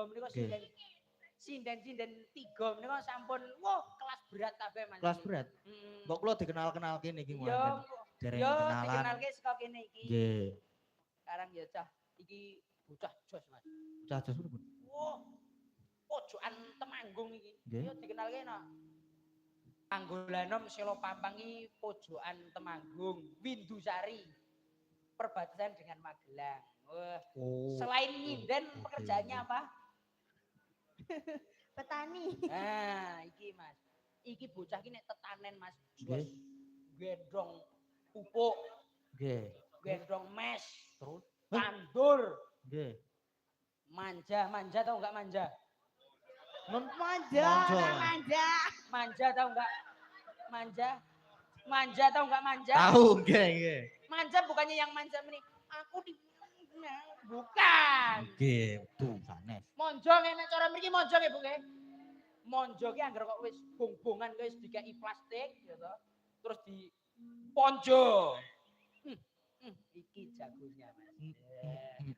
menika sinden 3 menika sampun kelas berat kabeh Mas. Kelas berat. Mbok kula dikenal-kenalke niki Yo dereng yo kenalan. dikenalke saka kene iki. Nggih. Sekarang ya cah iki bocah jos Mas. Bocah jos pripun? Pojokan Temanggung iki. Nggih. Yo dikenalke no. Anggolanom Selo Pampang iki pojokan Temanggung, Windusari. Perbatasan dengan Magelang. Wah. Selain nyinden pekerjaannya apa? Petani. Nah, iki Mas. Iki bocah iki nek tetanen Mas. Nggih. Gendong pupuk. Nggih. Gendong mes. Terus tandur. Nggih. Manja tahu enggak manja? Non Manja. Manja tahu enggak? Manja tahu enggak manja? Tahu nggih. Manja bukannya yang manja meni. Aku di bukan. Nggih, tuh sanes. Monjo ngene cara mriki monjo nggih Bu nggih. Monjo ki anggere kok wis bong-bongan wis dikai plastik ya toh. Terus di ponjo. Iki jagonya Mas.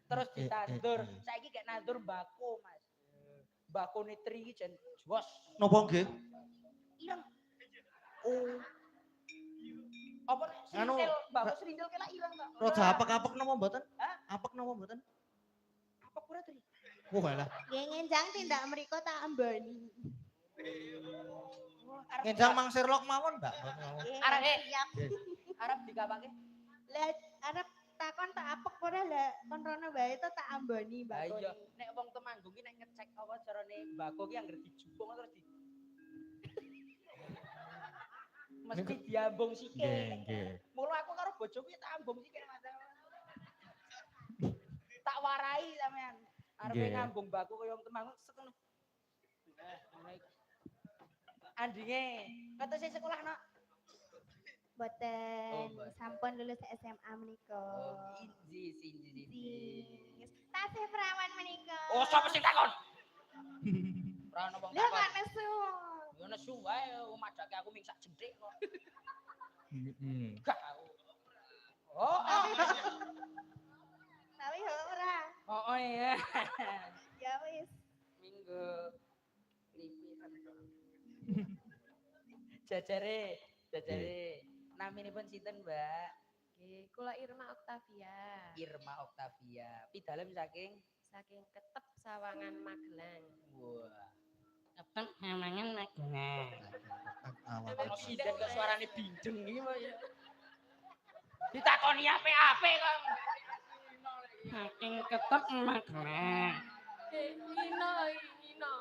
Terus ditandur. Saiki gak nandur mbako Mas. Mbako nitri iki jen jos. Napa nggih? Ireng. Apa srintil, mbako srintil ki lak ireng kok. Roja apek-apek napa mboten? Hah? Apek napa mboten? Apa pura tri? Walah. Nggih ngenjang tindak mriko tak ambani. Ngenjang Mang Sherlock mawon, Mbak. Arep siap. Arep digapake. Lah arep takon tak apek ora lah kon rono wae to tak ambani Mbak. Lah iya, nek wong Temanggung ki nek ngecek apa carane mbako ki anggere dijupuk terus di mesti diambung sikil. Nggih. Mula aku karo bojoku tak ambung sikil Mas. Tak warai sampean. Arepe ngambung mbako kaya wong Temanggung sekono. Andinge, kata saya sekolah nak. Boten sampun lulus SMA menika. Sinji. Tasih perawan menika. Oh, sapa sing takon? Ora ono wong Lha takon. kok nesu. Yo nesu wae madake aku ming sak jenthik kok. Heeh. Gak aku. Oh. Tapi ora. Oh iya. Ya wis. Minggu lipisan kok. Jajare. Naminipun sinten, Mbak? Nggih, kula Irma Oktavia. Irma Oktavia. Pidalem saking Ketep Sawangan Magelang. wah. Ketep Sawangan Magelang. Awan. Ono sinten kok suarane bindeng iki kok ya. Ditakoni ape-ape kok. Saking ketep Magelang. Ngino.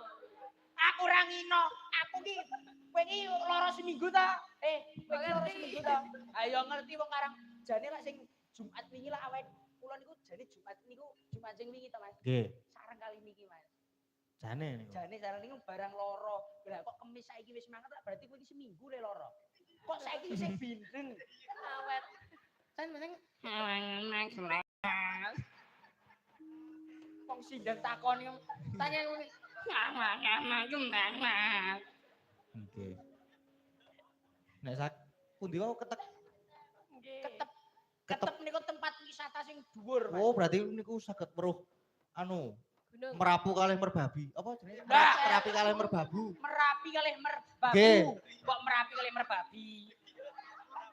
Aku ora ngino. Aku ki kowe iki lara seminggu ta? Kowe iki lara seminggu ta? Ayo ngerti wong karang jane lak sing Jumat wingi lak awake kula niku jane Jumat sing wingi to Mas. Nggih. Sareng kali niki Mas. Jane niku. Jane sareng niku barang lara. Lah kok kemis saiki wis mangan lak berarti kowe iki seminggu le lara. Kok saiki isih bindeng. Awet. Kan meneng wong sindang takoni tanya ngene. Nggih. Nek sak pundi kok ketek? Nggih. Ketep niku tempat wisata sing dhuwur, Mas. Oh, berarti niku saged weruh Gunung. Merapu kalih merbabi. Apa jenenge? Mbak. Merapi kalih merbabu. Merapi kalih merbabu. Nggih. Kok merapi kalih merbabi?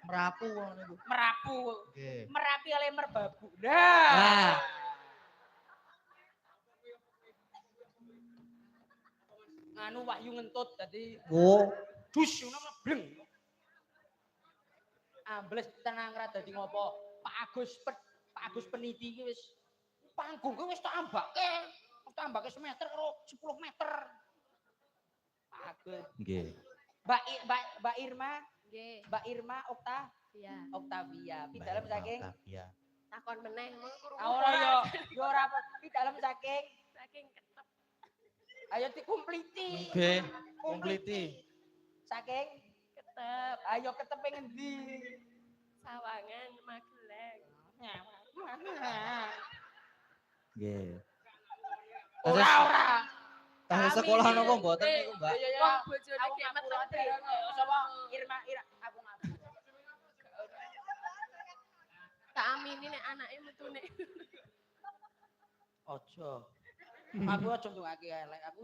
Merapu ngono niku. Merapu. Nggih. Merapi kalih merbabu. Nah. Nganu wahyu ngentut dadi Oh, dus ngono mlebleng. Ambles tenang ra dadi ngopo? Pak Agus peniti iki wis panggungku wis tak ambake semeter karo 10 meter. Pak Agus. nggih. Mbak Irma, Nggih. Mbak Irma Oktavia. Pidalem saking Oktavia. Takon meneh mung kurung. ora yo ora apa. Pidalem saking Ketep. ayo dikumpliti. Nggih, kompliti. Saking Ketep ayo ketepe ngendi? Sawangan Magelang. Nggih. Ora. Tasih sekolah napa mboten niku, Mbak? Wong bojone Aku ki ngapura meteng Tri. Sapa? Irma, aku ngapura. Tak amini nek anake metune. Ojo. Aku aja ndongake elek, aku